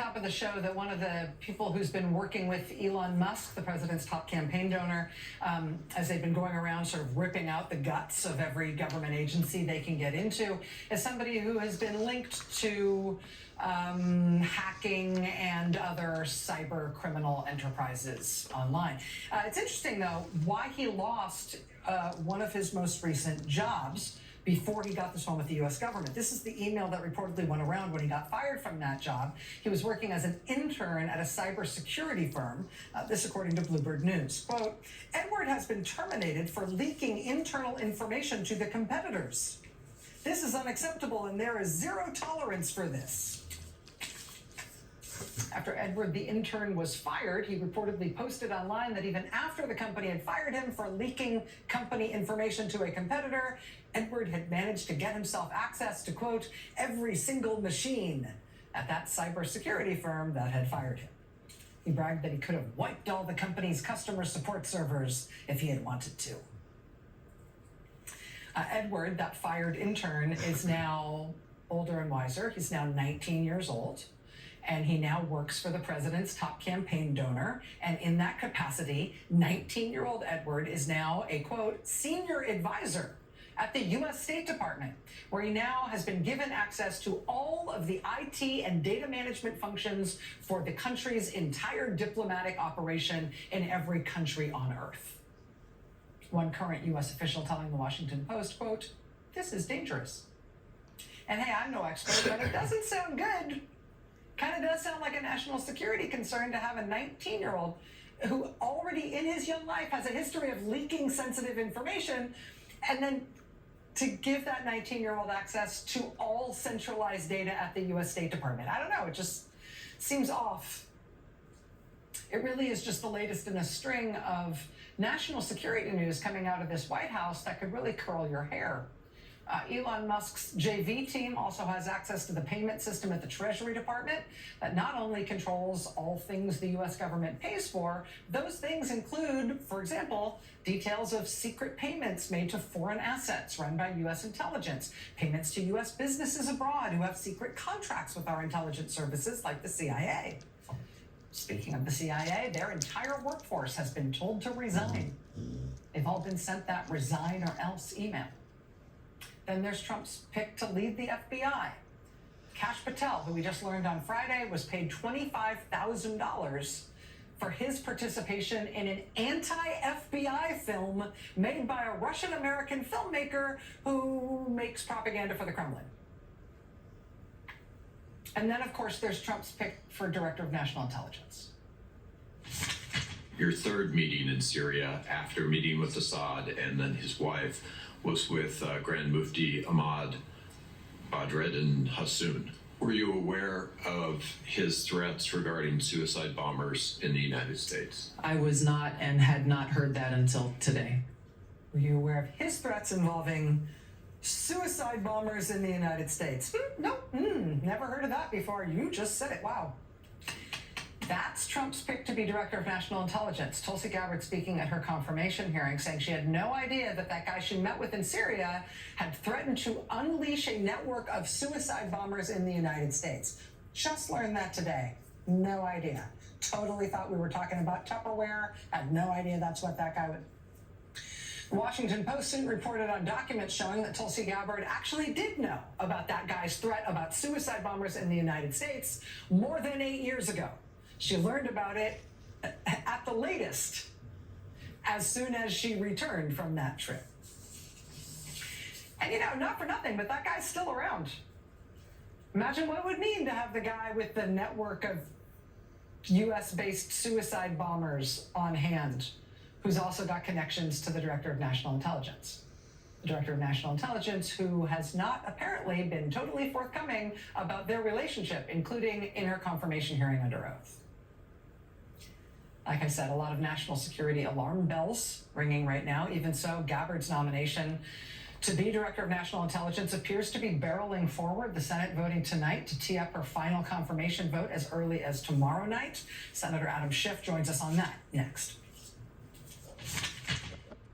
top of the show that one of the people who's been working with Elon Musk, the president's top campaign donor, as they've been going around sort of ripping out the guts of every government agency they can get into, is somebody who has been linked to hacking and other cyber criminal enterprises online. It's interesting, though, why he lost one of his most recent jobs before he got this one with the U.S. government. This is the email that reportedly went around when he got fired from that job. He was working as an intern at a cybersecurity firm, this according to Bloomberg News. Quote, Edward has been terminated for leaking internal information to the competitors. This is unacceptable and there is zero tolerance for this. After Edward, the intern, was fired, he reportedly posted online that even after the company had fired him for leaking company information to a competitor, Edward had managed to get himself access to, quote, every single machine at that cybersecurity firm that had fired him. He bragged that he could have wiped all the company's customer support servers if he had wanted to. Edward, that fired intern, is now older and wiser. He's now 19 years old. And he now works for the president's top campaign donor. And in that capacity, 19-year-old Edward is now a, quote, senior advisor at the U.S. State Department, where he now has been given access to all of the IT and data management functions for the country's entire diplomatic operation in every country on Earth. One current U.S. official telling the Washington Post, quote, this is dangerous. And hey, I'm no expert, but it doesn't sound good. Kind of does sound like a national security concern to have a 19-year-old who already in his young life has a history of leaking sensitive information, and then to give that 19-year-old access to all centralized data at the U.S. State Department. I don't know, it just seems off. It really is just the latest in a string of national security news coming out of this White House that could really curl your hair. Elon Musk's JV team also has access to the payment system at the Treasury Department that not only controls all things the U.S. government pays for, those things include, for example, details of secret payments made to foreign assets run by U.S. intelligence, payments to U.S. businesses abroad who have secret contracts with our intelligence services like the CIA. Speaking of the CIA, their entire workforce has been told to resign. They've all been sent that resign or else email. Then there's Trump's pick to lead the FBI. Kash Patel, who we just learned on Friday, was paid $25,000 for his participation in an anti-FBI film made by a Russian-American filmmaker who makes propaganda for the Kremlin. And then, of course, there's Trump's pick for Director of National Intelligence. Your third meeting in Syria after meeting with Assad and then his wife was with Grand Mufti Ahmad Badreddin Hassoun. Were you aware of his threats regarding suicide bombers in the United States? I was not and had not heard that until today. Were you aware of his threats involving suicide bombers in the United States? Nope, never heard of that before. You just said it, wow. That's Trump's pick to be Director of National Intelligence. Tulsi Gabbard speaking at her confirmation hearing, saying she had no idea that that guy she met with in Syria had threatened to unleash a network of suicide bombers in the United States. Just learned that today. No idea. Totally thought we were talking about Tupperware. Had no idea that's what that guy would. The Washington Post soon reported on documents showing that Tulsi Gabbard actually did know about that guy's threat about suicide bombers in the United States more than 8 years ago. She learned about it at the latest as soon as she returned from that trip. And you know, not for nothing, but that guy's still around. Imagine what it would mean to have the guy with the network of US-based suicide bombers on hand, who's also got connections to the Director of National Intelligence. The Director of National Intelligence, who has not apparently been totally forthcoming about their relationship, including in her confirmation hearing under oath. Like I said, a lot of national security alarm bells ringing right now. Even so, Gabbard's nomination to be Director of National Intelligence appears to be barreling forward. The Senate voting tonight to tee up her final confirmation vote as early as tomorrow night. Senator Adam Schiff joins us on that next.